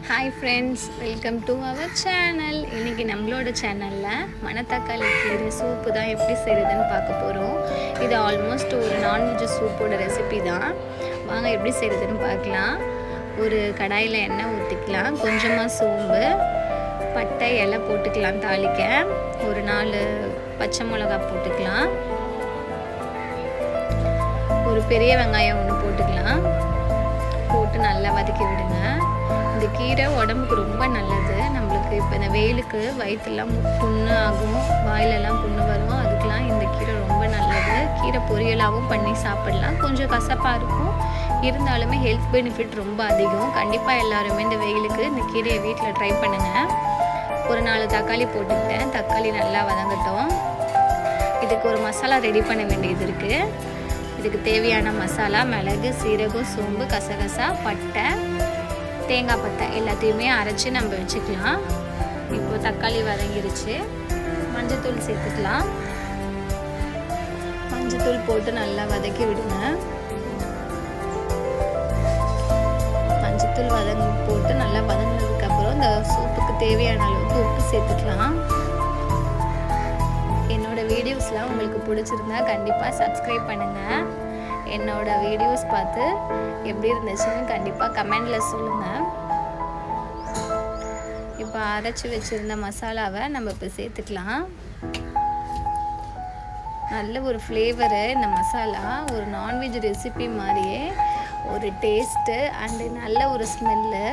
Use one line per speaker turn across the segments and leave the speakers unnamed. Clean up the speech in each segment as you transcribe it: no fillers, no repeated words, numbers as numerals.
Hi friends, welcome to our channel. இன்றைக்கி நம்மளோட சேனலில் மணத்தக்காளி கீரை சூப்பு தான் எப்படி செய்கிறதுன்னு பார்க்க போகிறோம். இது ஆல்மோஸ்ட் ஒரு நான்வெஜ் சூப்போட ரெசிபி தான். வாங்க எப்படி செய்கிறதுன்னு பார்க்கலாம். ஒரு கடாயில் எண்ணெய் ஊற்றிக்கலாம். கொஞ்சமாக சோம்பு, பட்டை, இலை போட்டுக்கலாம். தாளிக்க ஒரு 4 பச்சை மிளகா போட்டுக்கலாம். ஒரு பெரிய வெங்காயம் ஒன்று போட்டுக்கலாம். போட்டு நல்லா வதக்கி விடுங்க. இந்த கீரை உடம்புக்கு ரொம்ப நல்லது. நம்மளுக்கு இப்போ இந்த வெயிலுக்கு வயிற்றுலாம் புண்ணு ஆகும், வாயிலெல்லாம் புண்ணு வரும். அதுக்கெலாம் இந்த கீரை ரொம்ப நல்லது. கீரை பொரியலாகவும் பண்ணி சாப்பிடலாம். கொஞ்சம் கசப்பாக இருக்கும், இருந்தாலுமே ஹெல்த் பெனிஃபிட் ரொம்ப அதிகம். கண்டிப்பாக எல்லாருமே இந்த வெயிலுக்கு இந்த கீரையை வீட்டில் ட்ரை பண்ணுங்கள். ஒரு 4 தக்காளி போட்டுக்கிட்டேன். தக்காளி நல்லா வதங்கட்டும். இதுக்கு ஒரு மசாலா ரெடி பண்ண வேண்டியது இருக்குது. இதுக்கு தேவையான மசாலா மிளகு, சீரகம், சோம்பு, கசகசா, பட்டை, தேங்காய் பட்டை எல்லாத்தையுமே அரைச்சி நம்ம வச்சுக்கலாம். இப்போ தக்காளி வதங்கிருச்சு. மஞ்சத்தூள் சேர்த்துக்கலாம். மஞ்சத்தூள் போட்டு நல்லா வதக்கி விடுங்க. மஞ்சத்தூள் போட்டு நல்லா வதங்கினதுக்கப்புறம் இந்த சூப்புக்கு தேவையான அளவுக்கு உப்பு சேர்த்துக்கலாம். என்னோடய வீடியோஸ்லாம் உங்களுக்கு பிடிச்சிருந்தா கண்டிப்பாக சப்ஸ்கிரைப் பண்ணுங்கள். என்னோடய வீடியோஸ் பார்த்து எப்படி இருந்துச்சுன்னு கண்டிப்பாக கமெண்டில் சொல்லுங்கள். இப்போ அரைச்சி வச்சுருந்த மசாலாவை நம்ம இப்போ சேர்த்துக்கலாம். நல்ல ஒரு ஃப்ளேவரு இந்த மசாலா. ஒரு நான்வெஜ் ரெசிபி மாதிரியே ஒரு டேஸ்ட்டு அண்டு நல்ல ஒரு ஸ்மெல்லு.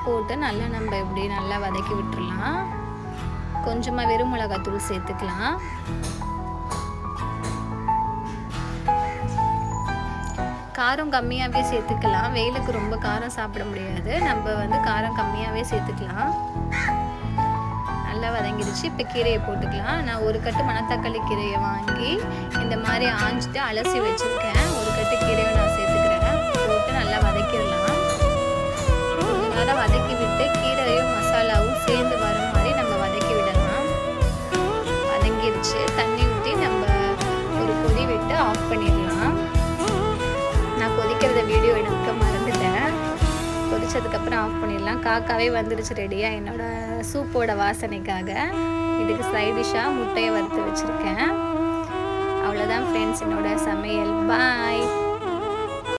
போட்டு நல்லா நம்ம இப்படி நல்லா வதக்கி விட்டுடலாம். கொஞ்சமாக வெறும் மிளகாத்தூள் சேர்த்துக்கலாம். காரம் கம்மியாகவே சேர்த்துக்கலாம். வெயிலுக்கு ரொம்ப காரம் சாப்பிட முடியாது. நம்ம காரம் கம்மியாகவே சேர்த்துக்கலாம். நல்லா வதங்கிடுச்சு. இப்போ கீரையை போட்டுக்கலாம். நான் ஒரு கட்டு மணத்தக்காளி கீரையை வாங்கி இந்த மாதிரி ஆஞ்சிட்டு அலசி வச்சுருக்கேன். ஒரு கட்டு கீரையை நான் சேர்த்துக்கிறேன். போட்டு நல்லா வதக்கிடலாம். கொஞ்ச நேரம் வதக்கி விட்டு கீரையும் மசாலாவும் சேர்ந்து வர மாதிரி நம்ம வதக்கி விடலாம். வதங்கிடுச்சு. தண்ணி ஊற்றி நம்ம ஒரு கொதி விட்டு ஆஃப் பண்ணிடலாம். நான் கொதிக்கிறத வீடியோ எடுக்க மறந்துட்டேன். கொதிச்சதுக்கப்புறம் ஆஃப் பண்ணிடலாம். காக்காவே வந்துடுச்சு ரெடியாக என்னோடய சூப்போட வாசனைக்காக. இதுக்கு சைடிஷாக முட்டையை வறுத்து வச்சுருக்கேன். அவ்வளோதான் ஃப்ரெண்ட்ஸ் என்னோட சமையல். பாய்.